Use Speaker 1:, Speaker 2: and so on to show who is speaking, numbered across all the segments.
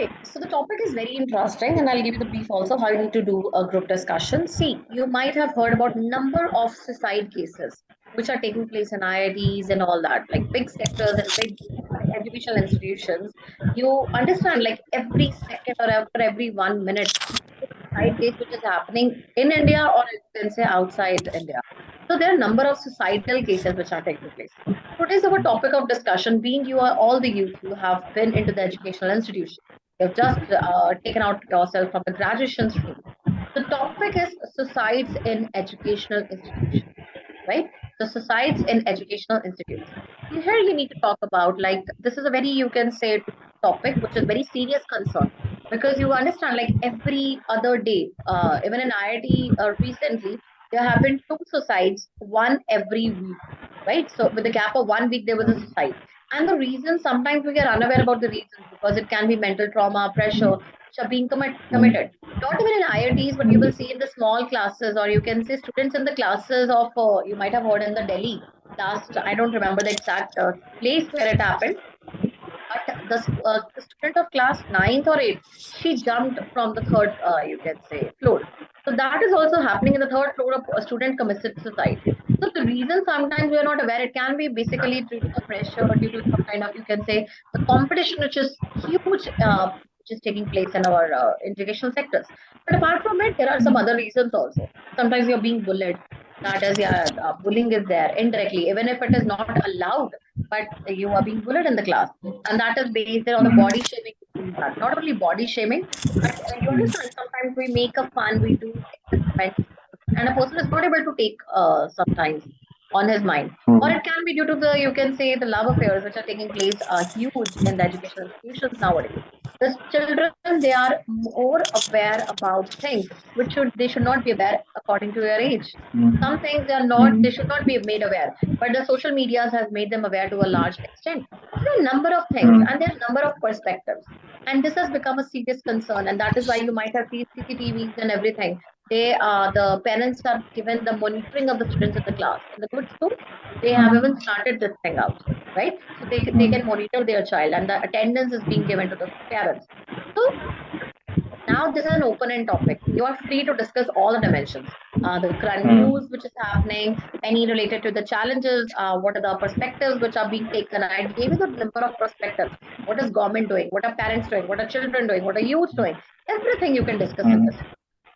Speaker 1: Okay, so the topic is very interesting, and I'll give you the brief also how you need to do a group discussion. See, you might have heard about number of suicide cases which are taking place in IITs and all that, like big sectors and big educational institutions. You understand, like every second or after every 1 minute, suicide case which is happening in India or you can say outside India. So there are a number of suicidal cases which are taking place. Today's our topic of discussion, being you are all the youth, you have been into the educational institution. You've just taken out yourself from the graduation stream. The topic is suicides in educational institutions, right? So suicides in educational institutes. Here you need to talk about, like, this is a very, you can say, topic which is very serious concern, because you understand, like every other day, even in IIT recently, there have been two suicides, one every week, right? So with a gap of 1 week, there was a suicide. And the reason, sometimes we are unaware about the reasons, because it can be mental trauma, pressure, which are being committed. Not even in IITs, but you will see in the small classes, or you can see students in the classes of, you might have heard in the Delhi last, I don't remember the exact place where it happened, but the student of class 9th or 8th, she jumped from the third, you can say, floor. So that is also happening in the third floor. A student committed suicide. So the reason sometimes we are not aware, it can be basically due to the pressure, or due to some kind of, you can say, the competition which is huge, which is taking place in our educational sectors. But apart from it, there are some other reasons also. Sometimes you're being bullied. That is, yeah, bullying is there indirectly, even if it is not allowed, but you are being bullied in the class, and that is based on the body shaming. Not only body shaming, but you understand, sometimes we make a fun, we do experiments, and a person is not able to take sometimes on his mind, or it can be due to the, you can say, the love affairs which are taking place huge in the educational institutions nowadays. The children, they are more aware about things which should not be aware according to their age. Some things they should not be made aware, but the social medias has made them aware to a large extent. So there are a number of things, and there are a number of perspectives, and this has become a serious concern, and that is why you might have seen CCTVs and everything. The parents are given the monitoring of the students in the class. In the good schools, they have even started this thing out, right? So they can monitor their child, and the attendance is being given to the parents. So now this is an open-end topic. You are free to discuss all the dimensions. The current news which is happening, any related to the challenges, what are the perspectives which are being taken. I gave you the number of perspectives. What is government doing? What are parents doing? What are children doing? What are youth doing? Everything you can discuss in this.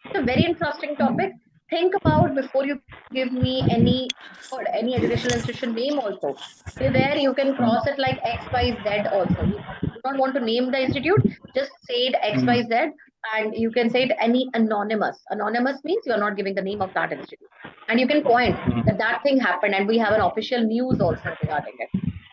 Speaker 1: It's a very interesting topic. Think about before you give me any word, any educational institution name also. There you can cross it like XYZ also. You do not want to name the institute, just say it XYZ, and you can say it any anonymous. Anonymous means you are not giving the name of that institute. And you can point that that thing happened, and we have an official news also regarding it.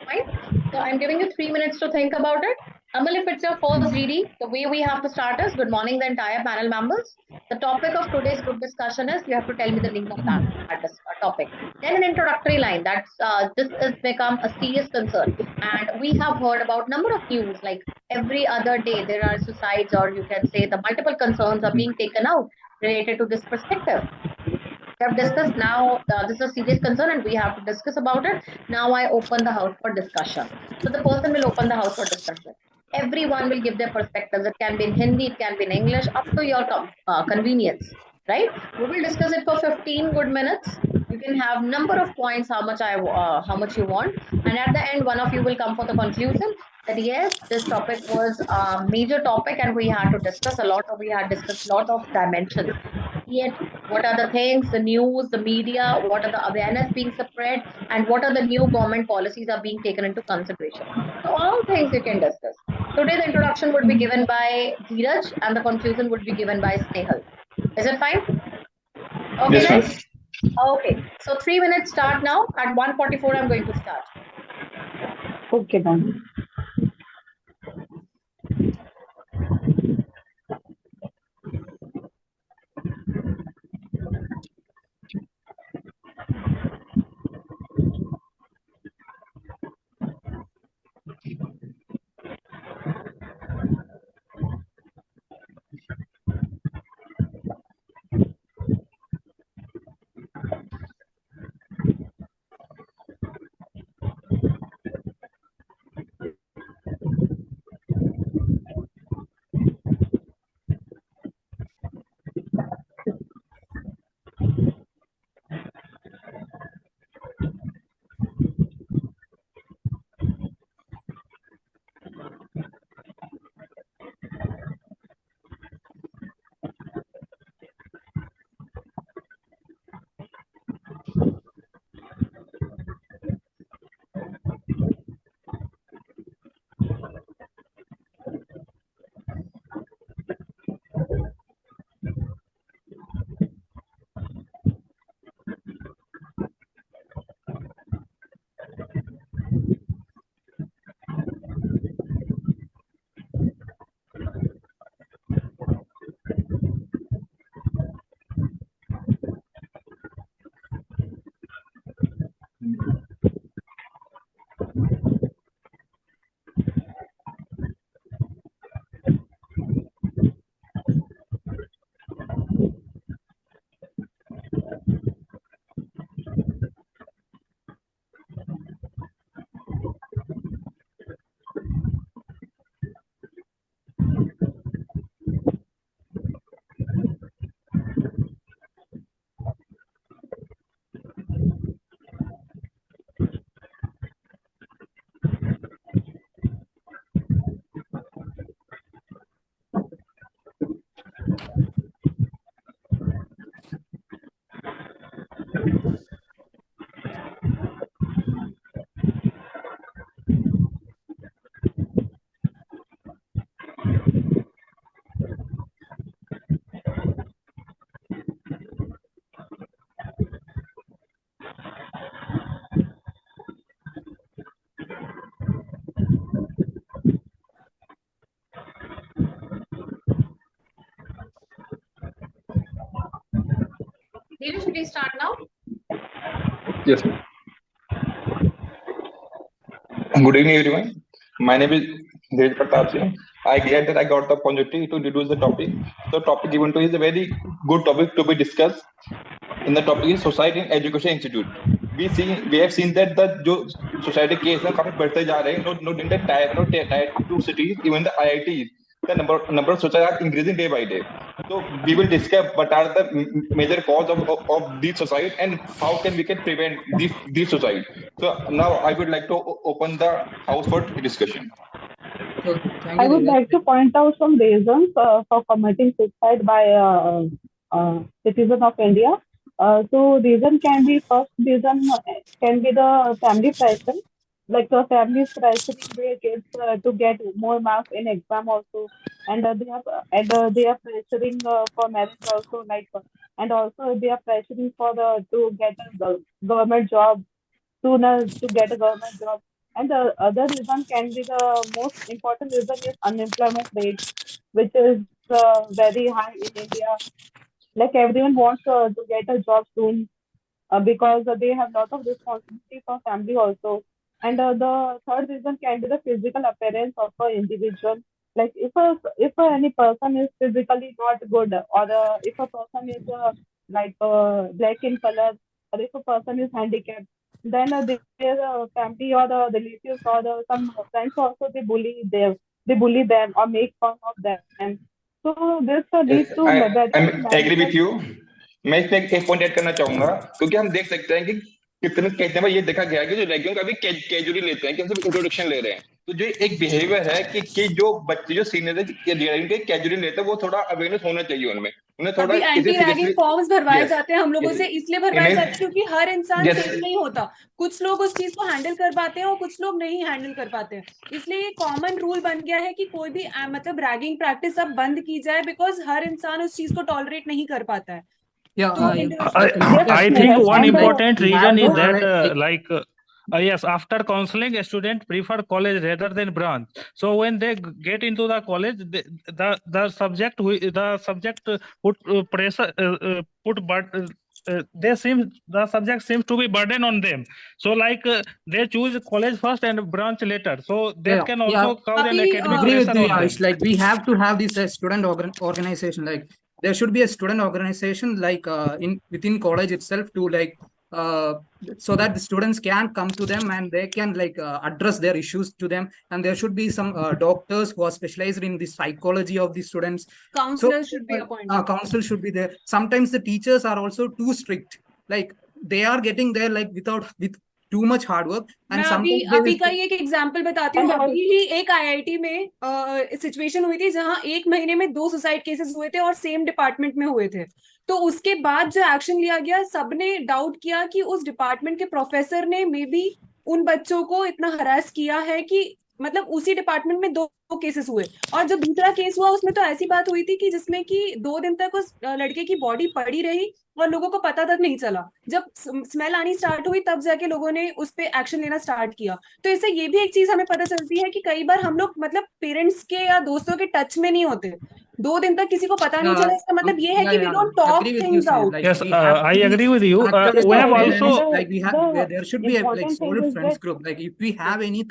Speaker 1: Right? So I'm giving you 3 minutes to think about it. Amal, if it's your first GD, the way we have to start is good morning, the entire panel members. The topic of today's group discussion is you have to tell me the name of that topic. Then an introductory line. This has become a serious concern, and we have heard about number of news, like every other day there are suicides, or you can say the multiple concerns are being taken out related to this perspective. We have discussed now, this is a serious concern and we have to discuss about it. Now I open the house for discussion. So the person will open the house for discussion. Everyone will give their perspectives. It can be in Hindi, it can be in English, up to your convenience, right? We will discuss it for 15 good minutes. You can have number of points, how much you want. And at the end, one of you will come for the conclusion that yes, this topic was a major topic and we had discussed a lot of dimensions. Yet, what are the things, the news, the media, what are the awareness being spread, and what are the new government policies are being taken into consideration. So all things you can discuss. Today's introduction would be given by Dheeraj and the conclusion would be given by Snehal. Is it fine? Okay, yes, guys? Okay, so 3 minutes start now. At 1:44, I'm going to start.
Speaker 2: Okay, ma'am.
Speaker 1: Should we start now?
Speaker 3: Yes. Good evening, everyone. My name is Dheeraj Pratap Singh. I glad that I got the opportunity to introduce the topic. The topic given to is a very good topic to be discussed. And the topic is Society and Education Institute. We have seen that the जो society case है काफी बढ़ते जा रहे हैं. Not in the tier 2 cities, even the IITs. The number of societies are increasing day by day. So we will discuss what are the major cause of these societies and how we can prevent these societies. So now I would like to open the house for discussion.
Speaker 2: So, I would like to point out some reasons for committing suicide by citizens of India. So reason can be, first reason can be the family pressure, like the families pressuring their kids to get more marks in exam also, and they are pressuring for marriage also, like and also they are pressuring for to get a government job sooner to get a government job. And the other reason can be, the most important reason is unemployment rate, which is very high in India. Like everyone wants to get a job soon because they have lot of responsibility for family also. And the third reason can be the physical appearance of an individual. Like if any person is physically not good, or if a person is black in color, or if a person is handicapped, then their family or the relatives or some friends also they bully them or make fun of them. So this leads to
Speaker 3: I
Speaker 2: better
Speaker 3: agree with
Speaker 2: management.
Speaker 3: you. मैं इसमें एक point add करना चाहूंगा क्योंकि हम देख सकते हैं कि कितने बार ये देखा गया है कि जो रेज्यूम का भी कैजुअली लेते हैं कि हम सिर्फ इंट्रोडक्शन ले रहे हैं. तो जो एक बिहेवियर है कि जो बच्चे जो सीनियर है के कैजुअली लेते हैं वो थोड़ा अवेयरनेस होना चाहिए उनमें. उन्हें थोड़ा
Speaker 4: एंटी रैगिंग फॉर्म्स भरवाए जाते हैं हम लोगों से, इसलिए भरवाए जाते हैं क्योंकि हर इंसान सेम नहीं होता. कुछ लोग उस चीज को हैंडल कर पाते हैं और कुछ लोग नहीं हैंडल कर पाते हैं. इसलिए ये कॉमन रूल बन गया है कि कोई भी मतलब रैगिंग प्रैक्टिस अब बंद की जाए, बिकॉज हर इंसान उस चीज को टॉलरेट नहीं कर पाता है.
Speaker 5: I think one important reason is that yes, after counseling, a student prefer college rather than branch. So when they get into the college, the subject put pressure the subject seems to be burden on them. So they choose college first and branch later. So that can also cause an academic pressure on them.
Speaker 6: Like we have to have this student organization. Like there should be a student organization like within college itself to so that the students can come to them and they can address their issues to them. And there should be some doctors who are specialized in the psychology of the students.
Speaker 4: Counselors should be appointed.
Speaker 6: Counsel should be there. Sometimes the teachers are also too strict. Like they are getting there with too much hard work.
Speaker 4: And अभी का एक example बताती हूँ. अभी ही एक IIT में situation हुई थी जहां 1 महीने में 2 सुसाइड केसेस हुए थे और सेम डिपार्टमेंट में हुए थे. तो उसके बाद जो एक्शन लिया गया, सबने डाउट किया कि उस डिपार्टमेंट के प्रोफेसर ने मे बी उन बच्चों को इतना हरास किया है कि मतलब उसी डिपार्टमेंट में 2 केसेस हुए. और जब दूसरा केस हुआ उसमें तो ऐसी बात हुई थी कि जिसमें कि 2 दिन तक उस लड़के की बॉडी पड़ी रही और लोगों को पता तक नहीं चला. जब स्मेल आनी स्टार्ट हुई तब जाके लोगों ने उस पे एक्शन लेना स्टार्ट किया. तो इससे ये भी एक चीज हमें पता चलती है कि कई बार हम लोग मतलब पेरेंट्स के या दोस्तों के टच में नहीं होते. 2 दिन तक किसी को पता नहीं चला, इसका मतलब ये है कि we don't talk things out.
Speaker 5: Yes, I agree with you. We have also
Speaker 6: there should be a solid friends group. Like if we have any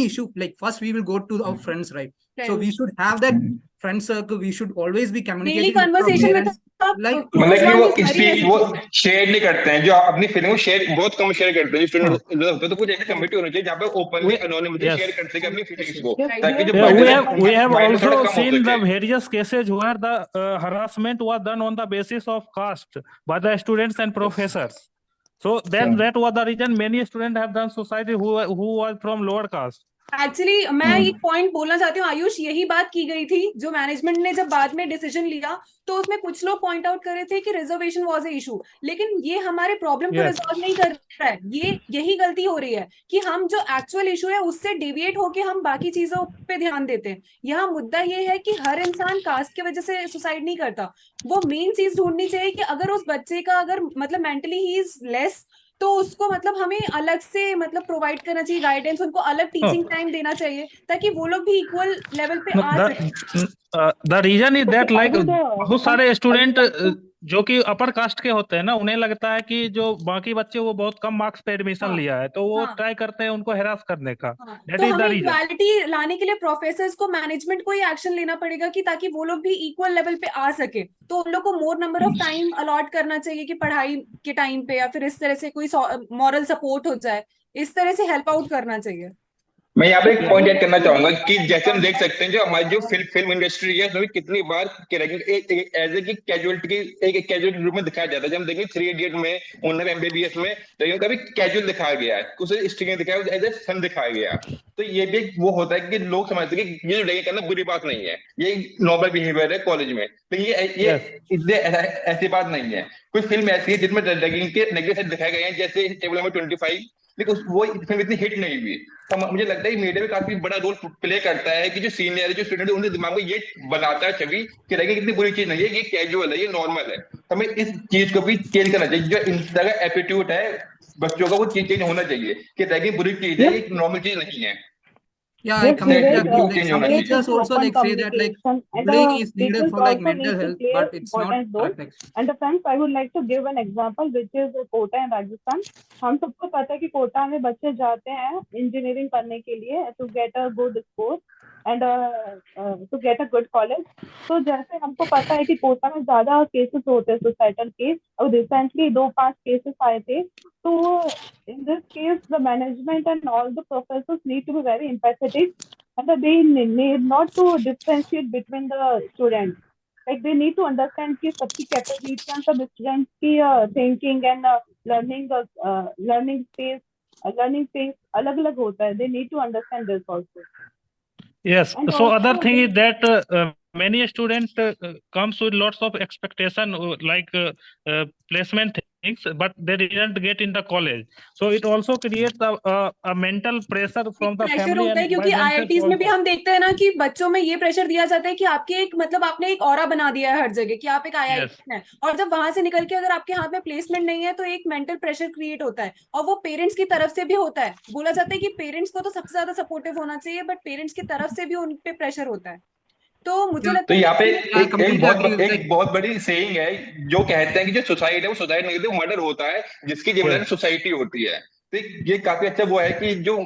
Speaker 6: issue, like first we will go to our friends, right? So we should have that friend circle. We should always be communicating.
Speaker 4: Daily conversation with
Speaker 3: मतलब कि वो share नहीं करते हैं, जो अपनी feeling share बहुत कम share करते हैं. स्टूडेंट होते तो कुछ ऐसी कमिटी होनी चाहिए जहाँ पे ओपनली एनोनिमसली शेयर कर सके अपनी फीलिंग्स को, ताकि जो
Speaker 5: we have also seen the various cases where the harassment was done on the basis of caste by the students and professors. So that was the reason many students have done suicide who was from lower caste.
Speaker 4: Actually मैं एक point बोलना चाहती हूँ आयुष, यही बात की गई थी जो मैनेजमेंट ने जब बाद में डिसीजन लिया, तो उसमें कुछ लोग पॉइंट आउट कर रहे थे कि रिजर्वेशन वाज ए इशू, लेकिन ये हमारे प्रॉब्लम को रिजॉल्व नहीं कर रहा है। ये यही गलती हो रही है कि हम जो एक्चुअल इशू है उससे डेविएट होके हम बाकी चीजों पे ध्यान देते हैं। यहाँ मुद्दा ये है कि हर इंसान कास्ट की वजह से सुसाइड नहीं करता। वो मेन चीज ढूंढनी चाहिए कि अगर उस बच्चे का अगर मतलब मेंटली ही इज लेस, तो उसको मतलब हमें अलग से मतलब प्रोवाइड करना चाहिए गाइडेंस, उनको अलग टीचिंग टाइम देना चाहिए ताकि वो लोग भी इक्वल लेवल पे आ सके।
Speaker 5: The reason is that like बहुत सारे स्टूडेंट जो कि अपर कास्ट के होते हैं ना, उन्हें लगता है कि जो बाकी बच्चे वो बहुत कम मार्क्स पे एडमिशन लिया है, तो वो ट्राई करते हैं उनको हेरास करने का। दैट
Speaker 4: तो
Speaker 5: इज द
Speaker 4: हमें
Speaker 5: रीजन।
Speaker 4: इक्वालिटी लाने के लिए प्रोफेसर्स को, मैनेजमेंट को ही एक्शन लेना पड़ेगा कि ताकि वो लोग भी इक्वल लेवल पे आ सके। तो उन लोग को more number of time allot करना चाहिए कि पढ़ाई के टाइम पे, या फिर इस तरह से कोई मॉरल सपोर्ट हो जाए, इस तरह से हेल्प आउट करना चाहिए।
Speaker 3: मैं यहाँ पे एक पॉइंट ऐड करना चाहूंगा कि जैसे हम देख सकते हैं जो हमारी जो फिल्म इंडस्ट्री है उसमें कितनी बार एज ए कैजुअलिटी एक कैजुअल रूप में दिखाया जाता है। जब हम देखेंगे 3 इडियट में, उन्नत एमबीबीएस में, तो कभी कैजुअल दिखाया गया है, उसे स्ट्रिंग दिखाया, एज ए फन दिखाया गया। तो ये भी वो होता है कि लोग समझते हैं कि ये जो रैगिंग करना बुरी बात नहीं है, ये नॉर्मल बिहेवियर है कॉलेज में। तो ये इसलिए ऐसी बात नहीं है। कोई फिल्म ऐसी है जिसमें रैगिंग के नेगेटिव साइड दिखाए गए हैं, जैसे टेबल नंबर 25, लेकिन वो फिल्म इतनी हिट नहीं हुई। तो मुझे लगता है मीडिया में काफी बड़ा रोल प्ले करता है कि जो सीनियर है, जो स्टूडेंट है, उनके दिमाग में ये बनाता है छवि कि रैगिंग कितनी बुरी चीज नहीं है, ये कैजुअल है, ये नॉर्मल है। हमें इस चीज को भी चेंज करना चाहिए। जो इन तरह का एटीट्यूड है बच्चों का, वो चेंज होना चाहिए कि रैगिंग बुरी चीज है, ये नॉर्मल चीज नहीं है।
Speaker 6: Yeah, I completely agree. Like some
Speaker 3: चाहिए।
Speaker 6: teachers also like say that like bullying is needed for like mental health, but it's not correct. Like,
Speaker 2: And friends, I would like to give an example, which is Kota in Rajasthan. हम सबको पता है कि कोटा में बच्चे जाते हैं engineering करने के लिए to get a good score and to get a good college. तो जैसे हमको पता है कि कोटा में ज्यादा केसेस होते हैं सुसाइडल केस, और रिसेंटली 2-5 केसेस आए थे। तो in this case, the management and all the professors need to be very empathetic, and they need not to differentiate between the students. Like they need to understand कि सबकी capability and सब students की thinking and learning space अलग-अलग होता है. They need to understand this also.
Speaker 5: Yes.
Speaker 2: And
Speaker 5: So
Speaker 2: also
Speaker 5: other thing is that many students comes with lots of expectation like placement things, but they didn't get in the college. So it also creates a mental pressure from the
Speaker 4: pressure
Speaker 5: family
Speaker 4: होता है
Speaker 5: and
Speaker 4: क्योंकि
Speaker 5: by themselves
Speaker 4: IITs में भी
Speaker 5: also.
Speaker 4: हम देखते हैं ना कि बच्चों में ये प्रेशर दिया जाता है कि आपके एक मतलब आपने एक ऑरा बना दिया है हर जगह कि आप एक आईआईटी हैं, और जब वहां से निकल के अगर आपके हाथ में प्लेसमेंट नहीं है तो एक मेंटल प्रेशर क्रिएट होता है, और वो पेरेंट्स की तरफ से भी होता है। बोला जाता है कि पेरेंट्स को तो सबसे ज्यादा सपोर्टिव होना चाहिए, बट पेरेंट्स की तरफ से भी उन पे प्रेशर होता है। तो मुझे
Speaker 6: yeah,
Speaker 4: लगता
Speaker 3: तो
Speaker 4: है
Speaker 3: यहाँ पे
Speaker 6: I completely agree. Like,
Speaker 3: एक बहुत बड़ी सेइंग है जो कहते हैं कि जो सुसाइड है वो सुसाइड नहीं होती, वो मर्डर होता है, जिसकी जिम्मेदारी सोसाइटी होती है। तो ये काफी अच्छा वो है कि जो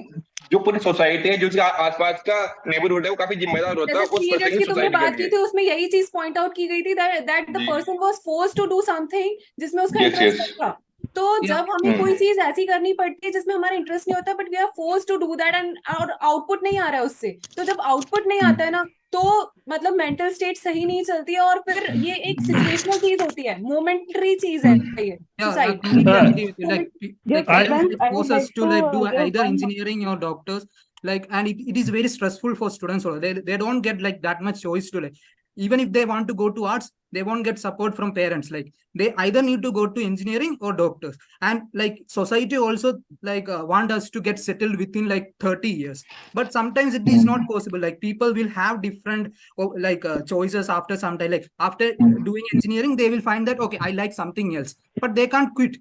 Speaker 3: जो पूरी सोसाइटी है, जो उसके आसपास का नेबरहुड है, वो काफी जिम्मेदार होता है
Speaker 4: जैसे
Speaker 3: उस
Speaker 4: 3
Speaker 3: पर्सन
Speaker 4: इडियट्स
Speaker 3: की
Speaker 4: की तुमने
Speaker 3: सोसाइटी के
Speaker 4: बात की
Speaker 3: लिए।
Speaker 4: थी, उसमें यही चीज पॉइंट आउट की गई थी दैट द
Speaker 3: जी।
Speaker 4: Person was forced to do something जिसमें उसका
Speaker 3: यस
Speaker 4: इंटरेस्ट
Speaker 3: यस।
Speaker 4: नहीं था। तो
Speaker 6: yeah,
Speaker 4: जब हमें कोई चीज ऐसी करनी पड़ती है जिसमें हमारा इंटरेस्ट नहीं होता, but we are force to do that and और आउटपुट नहीं आ रहा है उससे, तो जब आउटपुट नहीं आता है ना, तो मतलब मेंटल स्टेट सही नहीं चलती है, और फिर ये एक सिचुएशनल चीज होती है, मोमेंटरी चीज है ये
Speaker 6: yeah, I
Speaker 4: suicide.
Speaker 6: completely agree with you. Like,
Speaker 2: Yes,
Speaker 6: parents
Speaker 2: friends,
Speaker 6: like
Speaker 2: I would
Speaker 6: force us
Speaker 2: like
Speaker 6: to like do
Speaker 2: to give
Speaker 6: either
Speaker 2: one
Speaker 6: engineering or doctors. Like, and it is very stressful for students also. They don't get like that much choice to like, even if they want to go to arts, they won't get support from parents. Like they either need to go to engineering or doctors. And like society also like want us to get settled within like 30 years. But sometimes it is not possible. Like people will have different like choices after some time. Like after doing engineering, they will find that, okay, I like something else, but they can't quit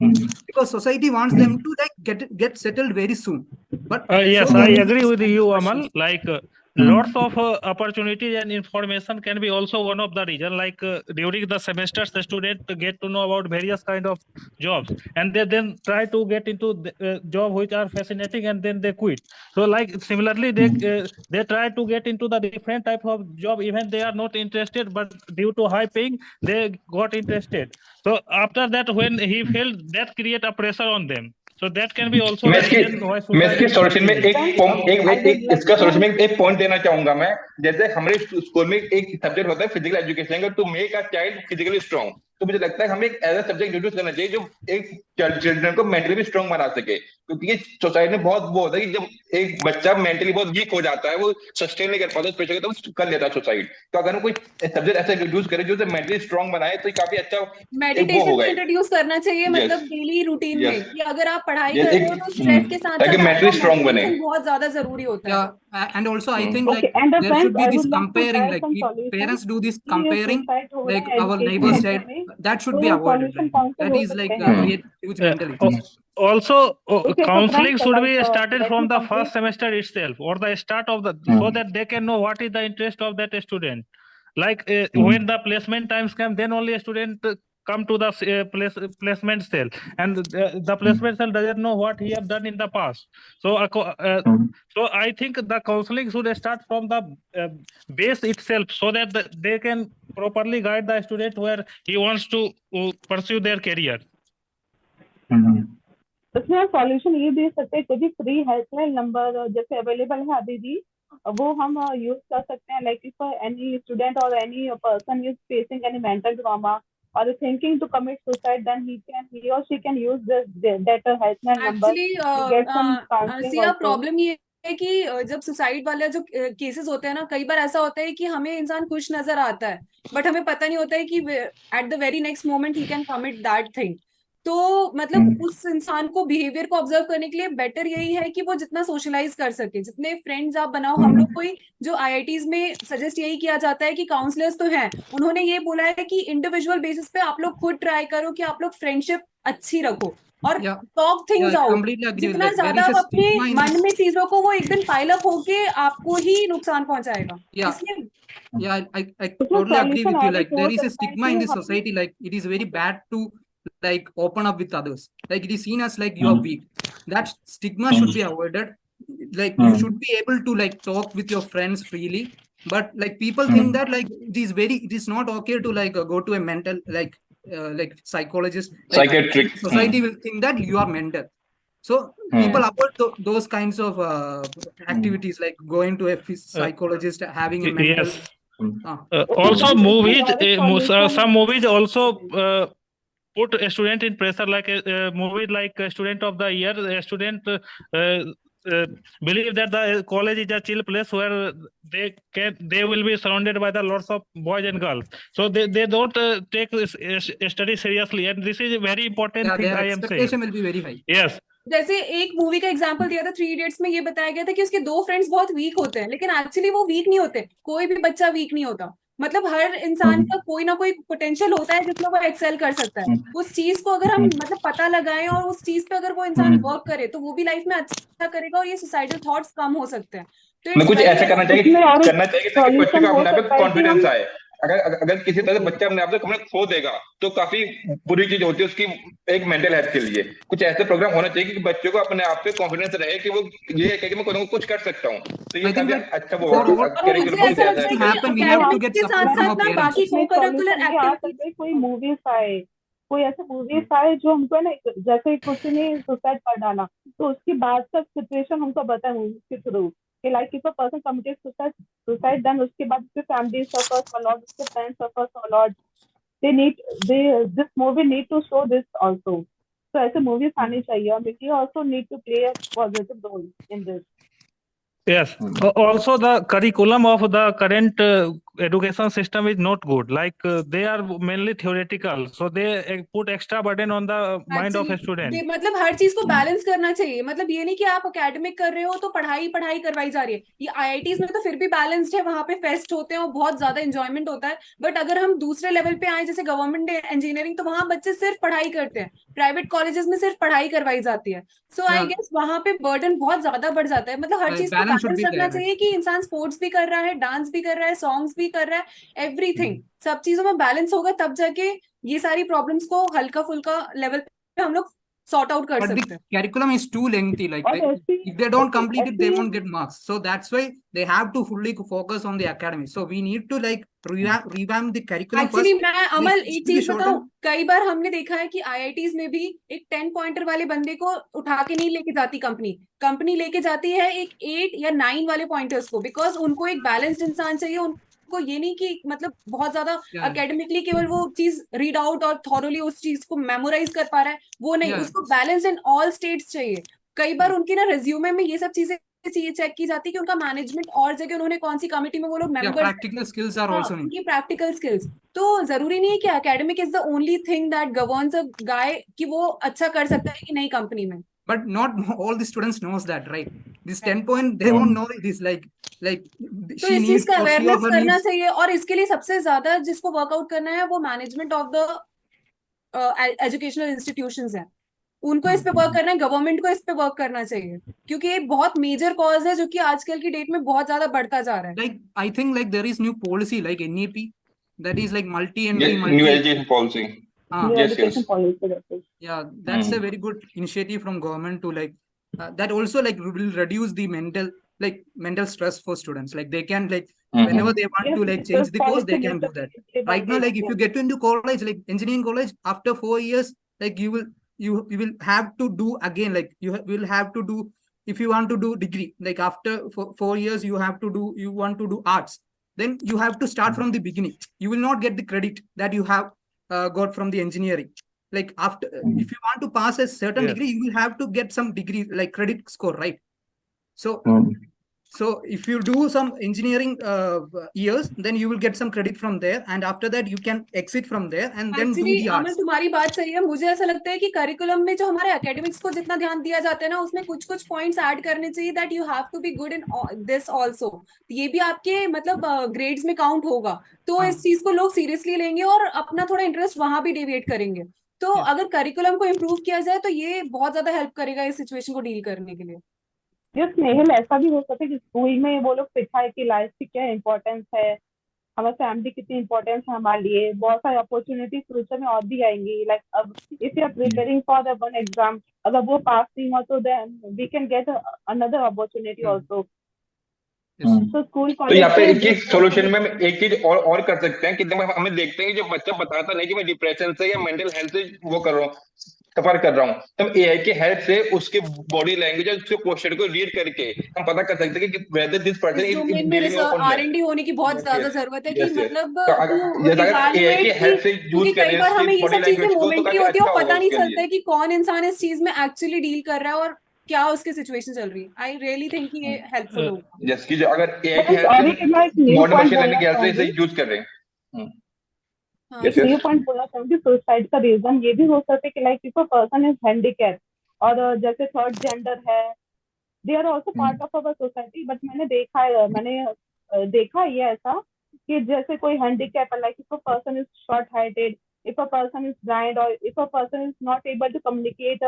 Speaker 6: because society wants them to like get settled very soon. But
Speaker 5: Yes,
Speaker 6: so
Speaker 5: I
Speaker 6: many
Speaker 5: agree with you,
Speaker 6: questions.
Speaker 5: Amal. Like lots of opportunities and information can be also one of the reason. Like during the semesters, the student get to know about various kind of jobs, and they then try to get into the, job which are fascinating, and then they quit. So, like similarly, they try to get into the different type of job, even they are not interested, but due to high paying, they got interested. So after that, when he failed, that create a pressure on them. So that can be also the reason why
Speaker 3: मैं
Speaker 5: suicide
Speaker 3: इसके
Speaker 5: is
Speaker 3: solution में
Speaker 2: I would like
Speaker 3: इसका solution
Speaker 2: to
Speaker 3: में एक point देना चाहूंगा मैं। जैसे हमारे स्कूल में एक सब्जेक्ट होता है फिजिकल एजुकेशन का, to make a child physically strong. तो मुझे लगता है हमें एज अ सब्जेक्ट इंट्रोड्यूस करना चाहिए जो एक चिल्ड्रन को मेंटली भी स्ट्रांग बना सके, क्योंकि ये सोसाइटी में बहुत वो होता है कि जब एक बच्चा मेंटली बहुत वीक हो जाता है, वो सस्टेन नहीं कर पाता उस प्रेशर को, तो कर लेता है सुसाइड। तो अगर हम कोई सब्जेक्ट ऐसा इंट्रोड्यूस करें जो उसे मेंटली स्ट्रांग बनाए, तो ये काफी अच्छा एक वो
Speaker 4: मेडिटेशन
Speaker 3: होगा।
Speaker 4: इंट्रोड्यूस करना चाहिए, मतलब
Speaker 3: यस
Speaker 4: डेली रूटीन में,
Speaker 3: यस
Speaker 4: कि अगर आप पढ़ाई
Speaker 3: यस
Speaker 4: कर रहे
Speaker 3: एक
Speaker 4: हो तो स्ट्रेस के साथ
Speaker 3: ताकि
Speaker 4: साथ
Speaker 3: मेंटली
Speaker 4: आपका
Speaker 3: स्ट्रांग बने।
Speaker 4: मेडिटेशन बहुत ज्यादा जरूरी होता है।
Speaker 6: Yeah, and also I think
Speaker 2: Okay,
Speaker 6: like
Speaker 2: and
Speaker 6: there
Speaker 2: friends,
Speaker 6: should be
Speaker 2: I
Speaker 6: this
Speaker 2: would like to
Speaker 6: comparing,
Speaker 2: try
Speaker 6: like
Speaker 2: some solutions
Speaker 6: parents do this
Speaker 2: कि ये
Speaker 6: comparing,
Speaker 2: suicide हो रहा
Speaker 6: like
Speaker 2: है
Speaker 6: our
Speaker 2: education
Speaker 6: neighbor's
Speaker 2: sector
Speaker 6: child,
Speaker 2: में,
Speaker 6: that should
Speaker 2: तो
Speaker 6: be avoided,
Speaker 2: solution
Speaker 6: right?
Speaker 2: कौन से
Speaker 6: That
Speaker 2: हो
Speaker 6: is like
Speaker 2: सकते हैं?
Speaker 6: create huge mental issues.
Speaker 5: Also,
Speaker 2: Okay, so
Speaker 5: counseling
Speaker 2: friends,
Speaker 5: should
Speaker 2: like
Speaker 5: be started
Speaker 2: let
Speaker 5: from
Speaker 2: me
Speaker 5: the
Speaker 2: complete.
Speaker 5: first semester itself, or the start of the, so that they can know what is the interest of that student. Like when the placement times come, then only a student come to the placement cell, and the placement cell doesn't know what he have done in the past. So so I think the counseling should start from the base itself, so that they can properly guide the student where he wants to pursue their career.
Speaker 2: इसमें solution ये दे सकते हैं कि free helpline number जैसे available है अभी भी, वो हम यूज कर सकते हैं, लाइक इफ एनी स्टूडेंट और any person is facing any mental trauma or thinking to commit suicide, then he or she can use that helpline number to get some counseling
Speaker 4: Siya
Speaker 2: also.
Speaker 4: Problem ये है कि जब suicide वाले जो cases होते हैं ना, कई बार ऐसा होता है कि हमें इंसान खुश नजर आता है, बट हमें पता नहीं होता है कि at the very next moment he can commit that thing. तो मतलब उस इंसान को बिहेवियर को ऑब्जर्व करने के लिए बेटर यही है कि वो जितना सोशलाइज कर सके, जितने फ्रेंड्स आप बनाओ। हम लोग कोई जो आईआईटीज में सजेस्ट यही किया जाता है कि काउंसलर्स तो हैं, उन्होंने ये बोला है कि इंडिविजुअल बेसिस पे आप लोग खुद ट्राई करो कि आप लोग फ्रेंडशिप अच्छी रखो और
Speaker 6: Yeah,
Speaker 4: talk things
Speaker 6: I
Speaker 4: out.
Speaker 6: completely agree with,
Speaker 4: जितना
Speaker 6: like there
Speaker 4: ज्यादा
Speaker 6: is
Speaker 4: आप
Speaker 6: a
Speaker 4: अपने
Speaker 6: stigma in
Speaker 4: मन
Speaker 6: this.
Speaker 4: में चीजों को, वो एक दिन पाइल अप होके आपको ही नुकसान पहुंचाएगा।
Speaker 6: Yeah.
Speaker 4: इसलिए
Speaker 6: Yeah, I
Speaker 2: उसमें
Speaker 6: totally agree
Speaker 2: solution
Speaker 6: with you.
Speaker 2: और
Speaker 6: Like
Speaker 2: एक हो
Speaker 6: there is a
Speaker 2: सकता है
Speaker 6: stigma
Speaker 2: कि
Speaker 6: in this
Speaker 2: हम
Speaker 6: society. Like it is very bad to like open up with others. Like it is seen as like you are weak. That stigma should be avoided. Like you should be able to like talk with your friends freely. But like people think that like it is not okay to like go to a mental like psychologist. Like
Speaker 3: Psychiatric.
Speaker 6: society will think that you are mental. So people avoid those kinds of activities, like going to a psychologist, having a mental.
Speaker 5: Yes.
Speaker 2: Okay,
Speaker 5: Also,
Speaker 2: friends, इसमें
Speaker 5: movies,
Speaker 2: और एक solution
Speaker 5: some movies also put a student in pressure, like a movie like Student of the Year. A student believe that the college is a chill place where they will be surrounded by the lots of boys and girls. So they don't take study seriously, and this is a very important
Speaker 6: Yeah,
Speaker 5: thing
Speaker 6: their
Speaker 5: I am saying.
Speaker 6: expectation will be very high.
Speaker 5: Yes.
Speaker 4: जैसे एक movie का example दिया था, 3 idiots में ये बताया गया था कि उसके 2 फ्रेंड्स बहुत वीक होते हैं, लेकिन एक्चुअली वो वीक नहीं होते। कोई भी बच्चा वीक नहीं होता, मतलब हर इंसान का कोई ना कोई पोटेंशियल होता है जिसमें वो एक्सेल कर सकता है। उस चीज को अगर हम मतलब पता लगाएं और उस चीज पे अगर वो इंसान वर्क करे, तो वो भी लाइफ में अच्छा करेगा और ये सुसाइडल थॉट्स कम हो सकते हैं। तो
Speaker 3: हमें कुछ ऐसा करना चाहिए
Speaker 2: इसमें और
Speaker 3: ताकि बच्चे को
Speaker 2: सॉल्यूशन हो
Speaker 3: अपने आप
Speaker 2: सकता है कि
Speaker 3: कॉन्फिडेंस
Speaker 2: हम
Speaker 3: आए। अगर अगर किसी तरह से बच्चा अपने आप से कॉन्फिडेंस खो देगा, तो काफी बुरी चीज होती है उसकी एक मेंटल हेल्थ के लिए। कुछ ऐसे प्रोग्राम होना चाहिए कि बच्चों को अपने आप पे कॉन्फिडेंस रहे कि वो ये है कि मैं कुछ कर सकता हूँ। तो ये
Speaker 6: I think
Speaker 3: काफी
Speaker 6: like
Speaker 3: अच्छा वो
Speaker 6: for
Speaker 3: होगा
Speaker 6: all
Speaker 4: और मुझे
Speaker 3: करिकुलम
Speaker 4: ऐसा
Speaker 3: जैसा
Speaker 4: लगता है
Speaker 6: to
Speaker 4: कि
Speaker 6: happen, we have to
Speaker 4: academics
Speaker 6: get
Speaker 4: के साथ
Speaker 6: support from
Speaker 4: साथ
Speaker 6: our
Speaker 4: ना
Speaker 6: parents.
Speaker 4: बाकी
Speaker 2: इसमें
Speaker 4: को-करिकुलर
Speaker 2: सॉल्यूशन ये आ सकता
Speaker 4: एक्टिविटीज।
Speaker 2: है, कोई मूवीज आए, कोई ऐसे मूवीज आए जो हमको है ना, जैसे किसी ने सुसाइड कर डाला तो उसकी बाद का सिचुएशन हमको बताए मूवीज के थ्रू कि like if a person committed suicide then उसके बाद उसके फैमिली सफर्स अ लॉट, उसके friends suffers a lot. They this movie need to show this also. तो ऐसे मूवीज आनी चाहिए और media also need to play a positive role in this.
Speaker 5: Yes. Also, the curriculum of the current education system is not good. Like they are mainly theoretical, so they put extra burden on the mind of a student.
Speaker 4: मतलब हर चीज को balance करना चाहिए। मतलब ये नहीं कि आप एकेडमिक कर रहे हो तो पढ़ाई पढ़ाई करवाई जा रही है। ये आईआईटीज में तो फिर भी बैलेंस्ड है, वहां पे फेस्ट होते हैं और बहुत ज्यादा एंजॉयमेंट होता है। बट अगर हम दूसरे लेवल पे आए, जैसे गवर्नमेंट इंजीनियरिंग, तो वहां बच्चे सिर्फ पढ़ाई करते हैं, प्राइवेट कॉलेजेस में सिर्फ पढ़ाई करवाई जाती है। सो आई गेस वहां पे बर्डन बहुत ज्यादा बढ़ जाता है। मतलब हर चीज को
Speaker 6: Balance should
Speaker 4: बैलेंस
Speaker 6: be
Speaker 4: रखना
Speaker 6: there, right?
Speaker 4: चाहिए कि इंसान स्पोर्ट्स भी कर रहा है, डांस भी कर रहा है, सॉन्ग्स भी कर रहा है, एवरीथिंग सब चीजों में बैलेंस होगा, तब जाके ये सारी प्रॉब्लम्स को हल्का फुल्का लेवल पे हम लोग सॉर्ट आउट कर
Speaker 6: But
Speaker 4: सकते
Speaker 6: the
Speaker 4: हैं।
Speaker 6: curriculum is too lengthy. Like
Speaker 2: और
Speaker 6: if they don't complete it, they won't get marks. So that's why they have to fully focus on the academy. So we need to like revamp the curriculum
Speaker 4: actually
Speaker 6: first.
Speaker 4: मैं
Speaker 6: The
Speaker 4: Amal
Speaker 6: it
Speaker 4: एक
Speaker 6: should be
Speaker 4: चीज बताऊं,
Speaker 6: shortened.
Speaker 4: कई बार हमने देखा है कि IITs में भी एक 10 पॉइंटर वाले बंदे को उठा के नहीं लेके जाती कंपनी। कंपनी लेके जाती है एक 8 या 9 वाले पॉइंटर्स को, बिकॉज उनको एक बैलेंस्ड इंसान चाहिए, उनको ये नहीं कि मतलब बहुत ज्यादा अकेडमिकली केवल वो चीज रीड आउट और थॉरोली उस चीज को मेमोराइज कर पा रहा है, वो नहीं, उसको बैलेंस इन ऑल स्टेट्स चाहिए। कई बार उनकी ना रिज्यूमे में ये सब चीजें चाहिए चेक की जाती है कि उनका मैनेजमेंट और जगह उन्होंने कौन सी कमेटी में वो लोग members,
Speaker 6: practical skills are also
Speaker 4: उनकी प्रैक्टिकल स्किल्स। तो जरूरी नहीं है कि academic is the only thing that governs a guy कि वो अच्छा कर सकता है कि नहीं कंपनी में।
Speaker 6: But not all the students knows that, right? This 10 point, they won't know it is like
Speaker 4: तो
Speaker 6: she
Speaker 4: इस चीज
Speaker 6: needs
Speaker 4: का
Speaker 6: or she or
Speaker 4: awareness
Speaker 6: her
Speaker 4: करना
Speaker 6: needs.
Speaker 4: चाहिए, और इसके लिए सबसे ज्यादा जिसको वर्कआउट करना है वो management of the educational institutions हैं, उनको इस पे वर्क करना है, गवर्नमेंट को इस पे वर्क करना चाहिए, क्योंकि ये बहुत मेजर कॉज है जो कि आजकल की डेट में बहुत ज्यादा बढ़ता जा रहा है।
Speaker 6: Like I think like there is new policy like NEP, that is like multi-entry,
Speaker 3: Yes, new education policy.
Speaker 2: New
Speaker 3: Yes,
Speaker 2: education
Speaker 3: yes.
Speaker 2: policy. That is.
Speaker 6: Yeah, that's a very good initiative from government to like that also like will reduce the mental stress for students. Like they can like whenever they want to like change the course, they can do that. Right now, like if you get into college, like engineering college, after 4 years, like you will have to do again, like will have to do, if you want to do degree, like after 4 years you want to do arts, then you have to start from the beginning. You will not get the credit that you have got from the engineering. Like after, if you want to pass a certain degree, you will have to get some degree like credit score, right? So so if you do some engineering years, then you will get some credit from there, and after that you can exit from there and then do the arts.
Speaker 4: अमल तुम्हारी बात सही है, मुझे ऐसा लगता है कि curriculum में जो हमारे एकेडमिक्स को जितना ध्यान दिया जाता है ना, उसमें कुछ कुछ पॉइंट्स ऐड करने चाहिए that you have to be good in this also. ये भी आपके मतलब ग्रेड्स में काउंट होगा, तो इस चीज को लोग सीरियसली लेंगे और अपना थोड़ा इंटरेस्ट वहां भी डेविएट करेंगे। तो अगर करिकुलम को इम्प्रूव किया जाए तो ये बहुत ज्यादा हेल्प करेगा इस सिचुएशन को डील करने के लिए।
Speaker 2: स्नेहल, ऐसा भी हो सकता है कि स्कूल में वो लोग सिखाए कि लाइफ की क्या इंपॉर्टेंस है, हमारे फैमिली कितनी इंपॉर्टेंस है हमारे लिए, बहुत सारी अपॉर्चुनिटी फ्यूचर में और भी आएंगी। लाइक अब if you are preparing for the one exam, अगर वो पास नहीं हुआ तो then we can get another opportunity also. तो स्कूल
Speaker 3: तो यहाँ पे एक चीज सोल्यूशन में एक चीज और कर सकते हैं कि जब हमें देखते हैं कि जो बच्चा बताता नहीं कि मैं डिप्रेशन से या मेंटल हेल्थ से वो कर रहा हूँ, सफर कर रहा हूँ, तो हम एआई की हेल्प से उसके बॉडी लैंग्वेज और उसके पोस्चर को रीड करके हम पता कर सकते हैं कि whether this person is dealing with
Speaker 4: R&D होने की बहुत ज्यादा जरूरत है कि मतलब
Speaker 3: एआई की हेल्प से यूज कर
Speaker 4: कई बार हमें ये सब चीजें मोमेंटरी होती है और पता नहीं
Speaker 3: उसके
Speaker 4: चलता है कि कौन इंसान इस चीज में एक्चुअली डील कर रहा है और क्या उसकी सिचुएशन चल रही है। आई रियली थिंक ये हेल्पफुल होगा।
Speaker 3: जैसे कि जो अगर एआई की हेल्प से मॉडर्न मशीन लर्निंग की हेल्प से इसे यूज कर रहे हैं।
Speaker 2: ये पॉइंट बोलना चाहूंगी, सुसाइड का रीजन ये भी हो सकता है कि like if a person is handicap और जैसे थर्ड जेंडर है, they are also part of our society. But मैंने देखा ये ऐसा कि जैसे कोई हैंडीकैप है, like if a person is short heighted, if a person is blind, or if a person is not able to communicate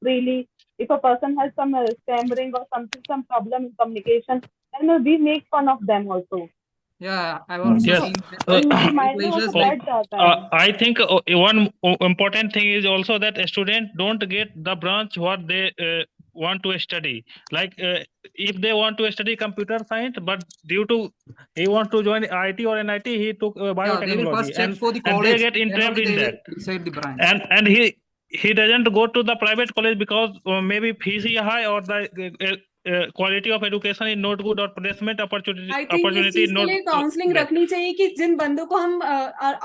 Speaker 2: freely, if a person has some stammering or some problem in communication, then we make fun of them also.
Speaker 6: Yeah, I've also seen
Speaker 5: I think one important thing is also that students don't get the branch what they want to study. Like if they want to study computer science, but due to he want to join IT or NITE, he took biotechnology, and they get entrapped in that. And he doesn't go to the private college because maybe fees is high or the quality of education is not good or placement opportunity is not
Speaker 4: counselling रखनी चाहिए कि जिन बंदों को हम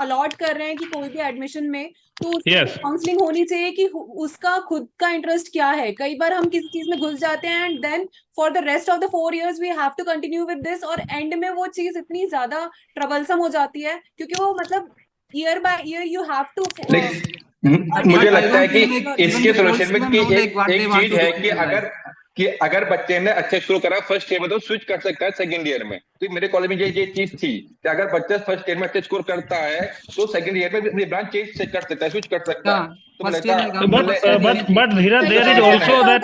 Speaker 4: allot कर रहे हैं कि कोई भी एडमिशन में, तो काउंसलिंग होनी चाहिए कि उसका खुद का इंटरेस्ट क्या है। कई बार हम किसी चीज में घुस जाते हैं and then for the rest of the 4 years we have to continue with this, और एंड में वो चीज इतनी ज्यादा ट्रबलसम हो जाती है क्योंकि वो मतलब year by year you have to.
Speaker 3: मुझे लगता है कि इसके सोल्यूशन में एक चीज है कि अगर बच्चे ने अच्छा स्कोर करा फर्स्ट ईयर में तो स्विच कर सकता है सेकंड ईयर में। तो मेरे कॉलेज में ये चीज थी कि अगर बच्चा फर्स्ट ईयर में अच्छा स्कोर करता है तो सेकंड ईयर में ब्रांच चेंज कर सकता है, स्विच कर सकता है।
Speaker 5: but there is also that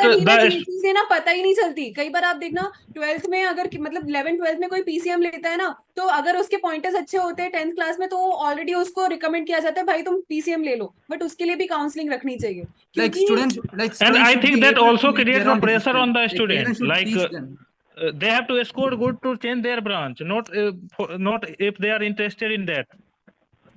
Speaker 4: चीजें ना पता ही नहीं चलती। कई बार आप देखना 12th में अगर मतलब 11th-12th में कोई PCM लेता है ना, तो अगर उसके पॉइंटर्स अच्छे होते हैं 10th क्लास में, तो ऑलरेडी उसको रिकमेंड किया जाता है भाई तुम PCM ले लो, बट उसके लिए भी काउंसलिंग रखनी चाहिए।
Speaker 5: And I think that also creates a pressure on the student, like they have to score good to change their branch, not if they are interested in that.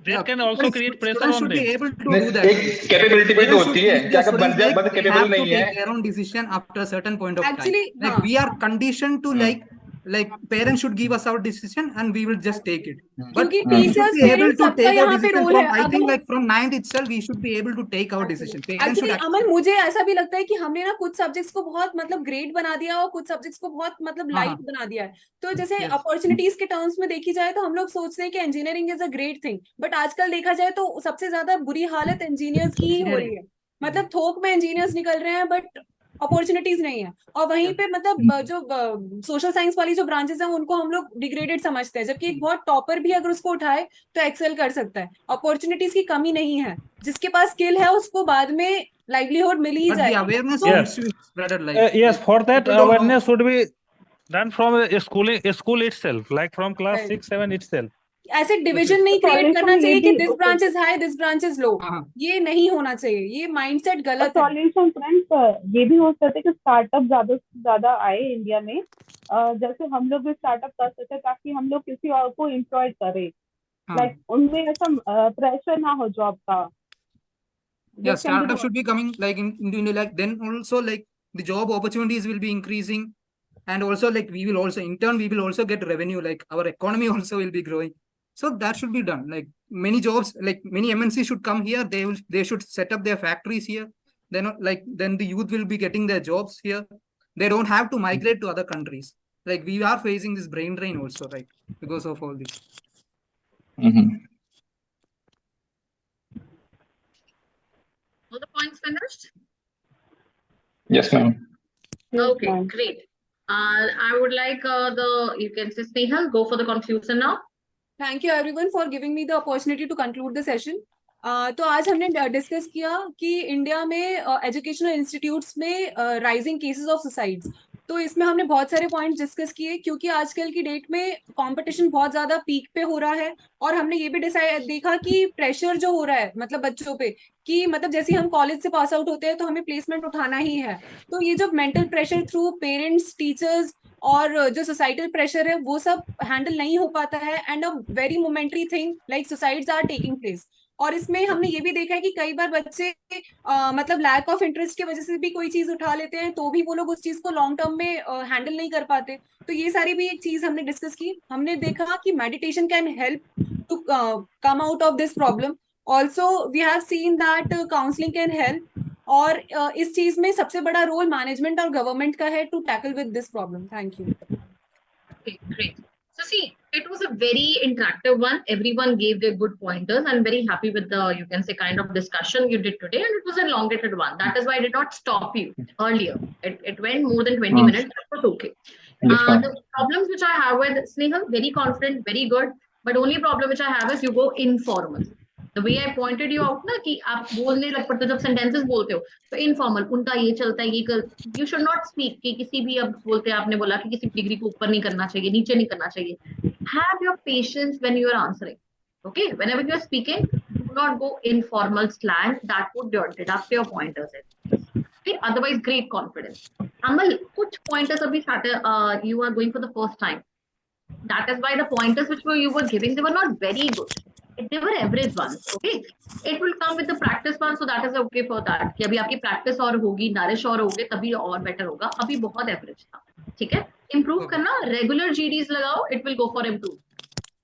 Speaker 5: That can also create pressure on them.
Speaker 3: एक capability भी तो होती है कि अगर बंदा capable नहीं है,
Speaker 6: their own decision after a certain point of time. Like we are conditioned to like like parents should give us our decision and we will just take it. But
Speaker 4: क्योंकि
Speaker 6: we should
Speaker 4: teachers,
Speaker 6: be able
Speaker 4: parents
Speaker 6: to
Speaker 4: सबका
Speaker 6: take our
Speaker 4: यहाँ पे
Speaker 6: decision
Speaker 4: role
Speaker 6: from,
Speaker 4: है.
Speaker 6: I think like from 9th itself we should be able to take our decision. Parents should
Speaker 4: Actually, अमन, मुझे ऐसा भी लगता है कि हमने ना कुछ सब्जेक्ट्स को बहुत मतलब ग्रेट बना दिया और कुछ सब्जेक्ट्स को बहुत मतलब लाइट बना दिया है. तो जैसे अपॉर्चुनिटीज के टर्म्स में देखी जाए तो हम लोग सोचते हैं कि engineering is a great thing, but आजकल देखा जाए तो सबसे ज्यादा बुरी हालत इंजीनियर्स की ही हो रही है. मतलब थोक में इंजीनियर्स निकल रहे हैं बट अपॉर्चुनिटीज नहीं है. और वहीं पे मतलब जो सोशल साइंस वाली जो ब्रांचेस हैं उनको हम लोग डिग्रेडेड समझते हैं, जबकि एक बहुत टॉपर भी अगर उसको उठाए तो एक्सेल कर सकता है. अपॉर्चुनिटीज की कमी नहीं है, जिसके पास स्किल है उसको बाद में लाइवलीहुड मिल ही जाए.
Speaker 5: Yes, for that awareness should be done from a school itself, like from class 6-7 itself.
Speaker 4: ऐसे डिवीजन नहीं क्रिएट करना चाहिए कि this branch is high, this branch is low. ये नहीं होना चाहिए, ये माइंडसेट गलत है.
Speaker 2: सॉल्यूशन फ्रेंड्स ये भी हो सकता है कि स्टार्टअप ज्यादा से ज्यादा आए इंडिया में. जैसे हम लोग भी स्टार्टअप कर सकते हैं ताकि हम लोग किसी और को एम्प्लॉय करें. लाइक उनमें ऐसा प्रेशर ना हो जॉब का.
Speaker 6: Yeah, startup should be coming like into India, like then also like the job opportunities will be increasing, and also like we will also in turn we will also get revenue, like our economy also will be growing. So that should be done. Like many jobs, like many MNCs should come here. They should set up their factories here. Then then the youth will be getting their jobs here. They don't have to migrate to other countries. Like we are facing this brain drain also, right, because of all this.
Speaker 1: All the points finished?
Speaker 3: Yes, ma'am.
Speaker 1: Okay, great. I would like you can say Snehal, go for the conclusion now.
Speaker 4: Thank you everyone for giving me the opportunity to conclude the session. तो आज हमने discuss किया कि India में educational institutes में rising cases of suicides. तो इसमें हमने बहुत सारे पॉइंट्स डिस्कस किए क्योंकि आजकल की डेट में कंपटीशन बहुत ज्यादा पीक पे हो रहा है. और हमने ये भी देखा कि प्रेशर जो हो रहा है मतलब बच्चों पे कि मतलब जैसे हम कॉलेज से पास आउट होते हैं तो हमें प्लेसमेंट उठाना ही है. तो ये जो mental pressure through parents, teachers और जो सोसाइटल प्रेशर है वो सब हैंडल नहीं हो पाता है. And a very momentary thing like suicides are taking place. और इसमें हमने ये भी देखा है कि कई बार बच्चे मतलब लैक ऑफ इंटरेस्ट की वजह से भी कोई चीज उठा लेते हैं तो भी वो लोग उस चीज को लॉन्ग टर्म में हैंडल नहीं कर पाते. तो ये सारी भी एक चीज हमने डिस्कस की. हमने देखा कि meditation can help to come out of this problem. Also we have seen that counselling can help. और इस चीज में सबसे बड़ा रोल मैनेजमेंट और गवर्नमेंट का है to tackle with this problem. Thank you.
Speaker 1: Okay, great. So see, it was a very interactive one. Everyone gave their good pointers. I'm very happy with the, you can say, kind of discussion you did today. And it was a elongated one. That is why I did not stop you earlier. It went more than 20 minutes. That was okay. The problems which I have with Snehal, very confident, very good. But only problem which I have is you go informal. The way I pointed you out ना कि आप बोलने लग पड़ते हो जब sentences बोलते हो तो informal, उनका ये चलता है ये कर. You should not speak कि किसी भी अब बोलते हैं आपने बोला कि किसी डिग्री को ऊपर नहीं करना चाहिए, नीचे नहीं करना चाहिए. Have your patience when you are answering. Okay, whenever you are speaking, do not go informal slang. That would deduct your pointers. Okay, otherwise great confidence. Amal, कुछ pointers अभी you are going for the first time. That is why the pointers which you were giving, they were not very good. They were average ones. Okay, it will come with the practice one, so that is okay for that. कि अभी आपकी practice और होगी, nourish और होगे तभी और better होगा. अभी बहुत average था. ठीक है, improve करना, regular GDs लगाओ, it will go for improve.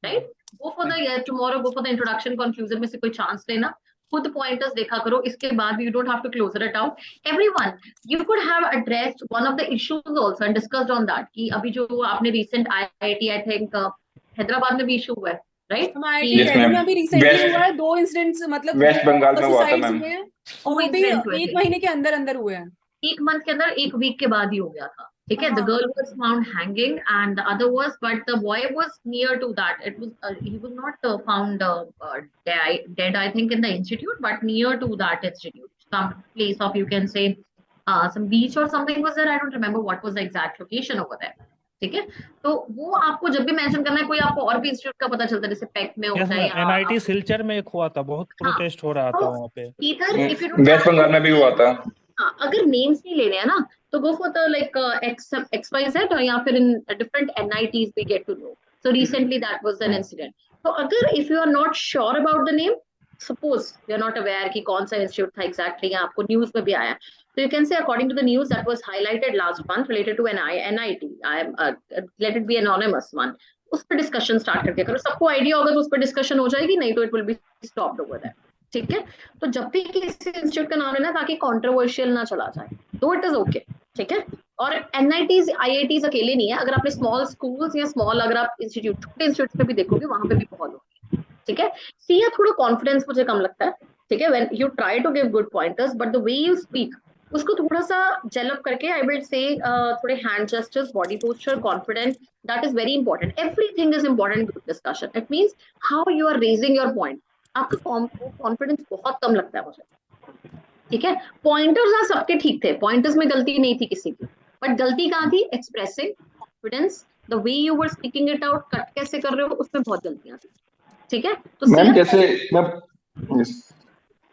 Speaker 1: Right? Go for the tomorrow. Go for the introduction, conclusion में से कोई chance लेना. खुद pointers देखा करो. इसके बाद you don't have to close it out. Everyone, you could have addressed one of the issues also and discussed on that. कि अभी जो आपने recent IIT, I think Hyderabad में भी issue हुआ है. राइट,
Speaker 4: में अभी रिसेंटली हुआ है 2 इंसिडेंट्स मतलब
Speaker 3: वेस्ट बंगाल में हुआ था मैम.
Speaker 4: और वो भी 1 महीने के अंदर अंदर हुए हैं.
Speaker 1: 1 मंथ के अंदर, 1 वीक के बाद ही हो गया था. ठीक है, the girl was found hanging and the other was, but the boy was near to that. It was he was not found dead I think in the institute, but near to that institute, some place of, you can say, some beach or something was there. I don't remember what was the exact location over there. ठीक है, तो वो आपको जब भी mention करना है, कोई आपको और भी इंस्टीट्यूट का पता चलता है, जैसे पैक में होता है,
Speaker 5: एनआईटी सिलचर में एक हुआ था, बहुत प्रोटेस्ट हो रहा था वहाँ पे.
Speaker 1: इधर
Speaker 3: वेस्ट बंगाल में भी हुआ था.
Speaker 1: हाँ, अगर नेम्स नहीं लेने हैं ना तो go for the like XYZ और या फिर in different NITs we get to know. So recently that was an incident. तो अगर if you are not sure about the name, suppose you are not aware कि कौन सा institute था exactly, आपको न्यूज में भी आया, So you can say, according to the news that was highlighted last month related to NITE, let it be anonymous one, उस पर डिस्कशन स्टार्ट करके करो, सबको आइडिया होगा तो उस पर डिस्कशन हो जाएगी, नहीं तो it will be stopped over that. ठीक है, तो जब भी किसी इंस्टीट्यूट का नाम लेना ताकि कंट्रोवर्शियल ना चला जाए, तो इट इज ओके। ठीक है, और NITs IITs अकेले नहीं है, अगर आपने स्मॉल स्कूल्स या स्मॉल अगर आप इंस्टीट्यूट छोटे इंस्टीट्यूट में भी देखोगे वहां पे भी बहुत होगी। ठीक है, सी या थोड़ा कॉन्फिडेंस मुझे कम लगता है। ठीक है, when you try to give good pointers but the way you speak उसको थोड़ा सा डेवलप करके, आई विल से थोड़े hand gestures, body posture, confident, that is very important. Everything is important in group discussion. It means how you are raising your point. आपका confidence बहुत कम लगता है मुझे। ठीक है, पॉइंटर्स सबके ठीक थे, पॉइंटर्स में गलती नहीं थी किसी की, बट गलती कहाँ थी? Expressing confidence, the way you were speaking it out, cut कैसे कर रहे हो, उसमें बहुत गलतियां थी। ठीक है, तो
Speaker 3: मैम जैसे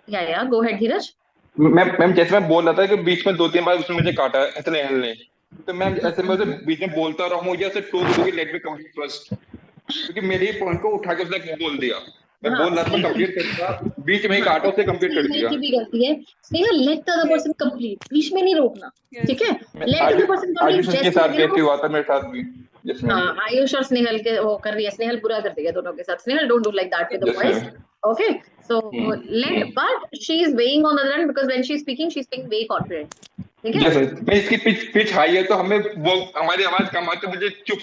Speaker 1: या गो अहेड धीरज।
Speaker 3: मैम जैसे मैं बोल रहा था कि बीच में 2-3 बार उसने मुझे काटा ऐसे नहीं ने, तो मैम ऐसे मैं उसे बीच में बोलता रहा, मुझे ऐसे टोक दूंगी लेट मी कंप्लीट फर्स्ट, क्योंकि मेरे ही पॉइंट को उठा के उसने बोल दिया। मैं बोल रहा था कंप्लीट करता, बीच में ही काटा, उसे कंप्लीट कर दिया।
Speaker 1: की भी गलती है Sneha, let the other person complete, बीच में नहीं रोकना। ठीक है, let the person complete.
Speaker 3: Ayush के साथ भी हुआ था, मेरे साथ भी।
Speaker 1: हाँ, आयुष और स्नेहल के वो कर रही है, स्नेहल बुरा कर दिया दोनों के साथ। Snehal don't do like that with the voice, okay? So let, but she is weighing on the other and because when she is speaking way confident. ठीक है,
Speaker 3: मैं इसकी पिच हाई है तो हमें वो हमारी आवाज कम आती है, मुझे चुप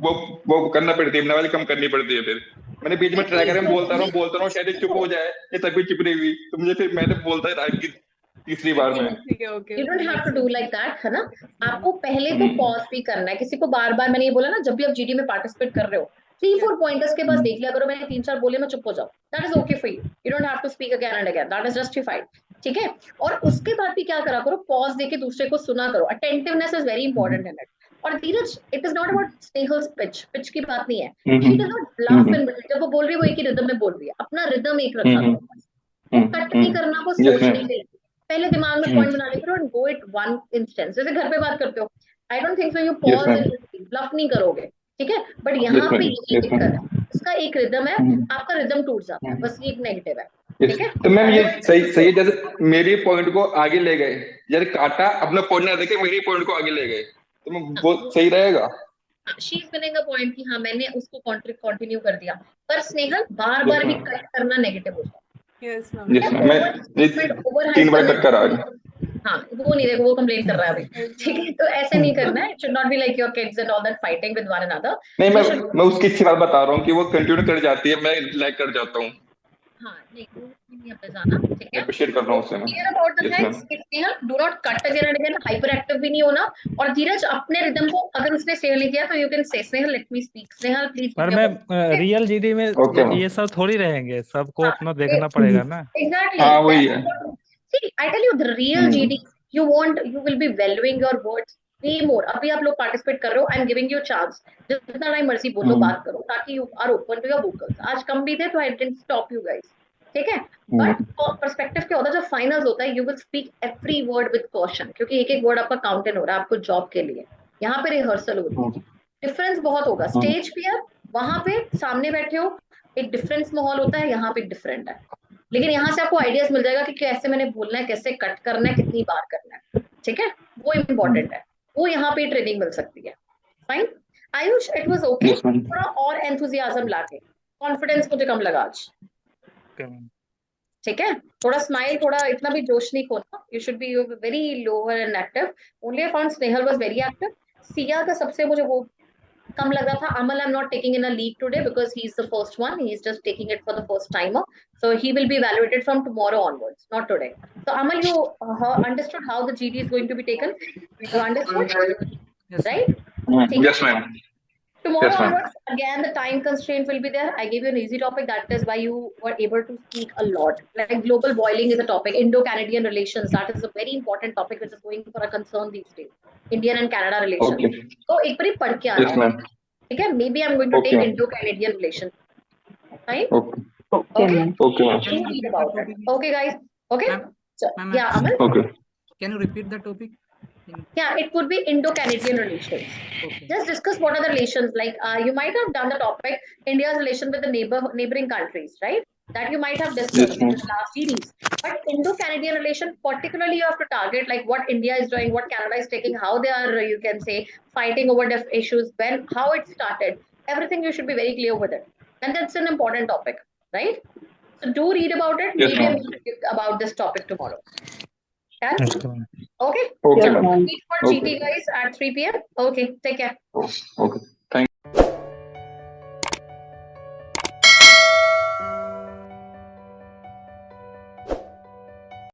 Speaker 3: वो करना पड़ती है, अपनी आवाज कम करनी पड़ती है। फिर मैंने बीच में ट्राई करा, बोलता रहा शायद चुप हो जाए, ये तभी चुप नहीं हुई, तो मुझे फिर मैंने बोलता है तीसरी बार में।
Speaker 1: You don't have to do like that, है ना? आपको पहले तो पॉज भी करना है। किसी को बार बार, मैंने ये बोला ना, जब भी आप जीडी में पार्टिसिपेट कर रहे हो 3-4 पॉइंटर्स के पास देख लिया करो, मैंने 3-4 बोले, मैं चुप हो जाओ, that is okay for you. You don't have to speak again and again, that is justified. ठीक है, और उसके बाद भी क्या करा करो, पॉज देके दूसरे को सुना करो। Attentiveness is very important in it. और Dheeraj, it is not about Snehal's pitch की बात नहीं है, she does not bluff in, जब वो बोल रही है वो एक ही रिदम में बोल रही है, अपना रिदम एक रखा करो, वो कट नहीं करना, वो सोचने के लिए पहले दिमाग में पॉइंट बना लेते हो and go it one instance. जैसे घर पे बात करते हो, I don't think so you pause and bluff नहीं करोगे। ठीक है, बट यहाँ पे ये दिक्कत है, इसका एक रिदम है, आपका रिदम टूट जाता है, बस ये एक नेगेटिव है। ठीक है,
Speaker 3: तो मैम ये सही है, जैसे मेरे पॉइंट को आगे ले गए, जैसे काटा, अपना पॉइंट ना देखे मेरे पॉइंट को आगे ले गए, तो मैं वो सही रहेगा।
Speaker 1: She is winning a point कि हाँ मैंने उसको कंटिन्यू कर दिया, पर स्नेहल बार बार भी कट करना नेगेटिव होता है।
Speaker 3: मैं 3 बार कट करा।
Speaker 1: हाँ, वो नहीं, देखो वो कंप्लेन कर रहा है अभी। ठीक है, तो ऐसे नहीं करना है। It should not be like your kids and all that fighting with one another.
Speaker 3: नहीं, मैं उसकी अच्छी बात बता रहा हूँ कि वो कंटिन्यू कर जाती है, मैं लाइक कर जाता हूँ।
Speaker 1: हाँ, नहीं नहीं अपने जाना। ठीक है,
Speaker 3: अप्रिशिएट कर रहा हूँ उससे मैं।
Speaker 1: Clear about the things, Snehal do not cut again and again, hyper active भी नहीं होना। और धीरज, अपने रिदम को अगर उसने सेव नहीं किया तो you can say Snehal let me speak, Snehal please.
Speaker 5: पर मैं रियल जीडी में ये सब थोड़ी रहेंगे, सबको अपना देखना पड़ेगा ना।
Speaker 1: एग्जैक्टली,
Speaker 3: हाँ वही है।
Speaker 1: See, I tell you, the real GD, you will be valuing your words way more. अभी आप लोग पार्टिसिपेट कर रहे हो, I am giving you a chance. जितना टाइम मर्जी बोलो, बात करो, ताकि you are open to your vocals. आज कम भी थे तो I didn't stop you guys. ठीक है, बट पर्सपेक्टिव क्या होता है, जब फाइनल्स होता है, you will speak every word with caution, क्योंकि एक एक वर्ड आपका काउंट इन हो रहा है आपको जॉब के लिए। यहाँ पे रिहर्सल हो रही है, डिफरेंस बहुत होगा। स्टेज फियर, वहां पे सामने बैठे हो, एक डिफरेंस माहौल होता है, यहाँ पे डिफरेंट है। लेकिन यहाँ से आपको आइडियाज मिल जाएगा कि कैसे मैंने बोलना है, कैसे कट करना है, कितनी बार करना है। ठीक है, वो इम्पोर्टेंट है, वो यहाँ पे ट्रेनिंग मिल सकती है। Fine Ayush, it was okay, थोड़ा और एंथुसियाज्म लाके, कॉन्फिडेंस मुझे कम लगा आज। ठीक है, थोड़ा स्माइल, थोड़ा इतना भी जोश नहीं खोना, you should be very lower and active. Only I found Snehal was very active. Siya का सबसे मुझे वो कम लग रहा था। Amal, I'm not taking in a league today because he's the first one. He's just taking it for the first timer. So he will be evaluated from tomorrow onwards, not today. So Amal, you understood how the GD is going to be taken? You understood? Yes. Right?
Speaker 3: Yes, ma'am.
Speaker 1: Tomorrow onwards, again, the time constraint will be there. I gave you an easy topic. That is why you were able to speak a lot. Like global boiling is a topic. Indo-Canadian relations. That is a very important topic which is going for a concern these days. Indian and Canada relations. Okay. So, एक बारी पढ़ के आना है. ठीक है? Maybe I'm going to take Indo-Canadian relations. Right? Okay. Okay. Okay, guys. Okay. So, yeah, Amal.
Speaker 6: Okay. Can you repeat the topic?
Speaker 1: Yeah, it would be Indo-Canadian relations. Okay. Just discuss what are the relations. Like you might have done the topic India's relation with the neighboring countries, right? That you might have discussed in the last series. But Indo-Canadian relation, particularly you have to target like what India is doing, what Canada is taking, how they are, you can say, fighting over issues, when, how it started. Everything you should be very clear with it. And that's an important topic, right? So do read about it.
Speaker 3: Yes,
Speaker 1: Maybe I'm going to give about this topic tomorrow. Yeah?
Speaker 5: Yes,
Speaker 1: Okay?
Speaker 3: Okay,
Speaker 1: Chalo,
Speaker 3: ma'am.
Speaker 1: meet for GT guys at 3 p.m. Okay, take care.
Speaker 3: Okay.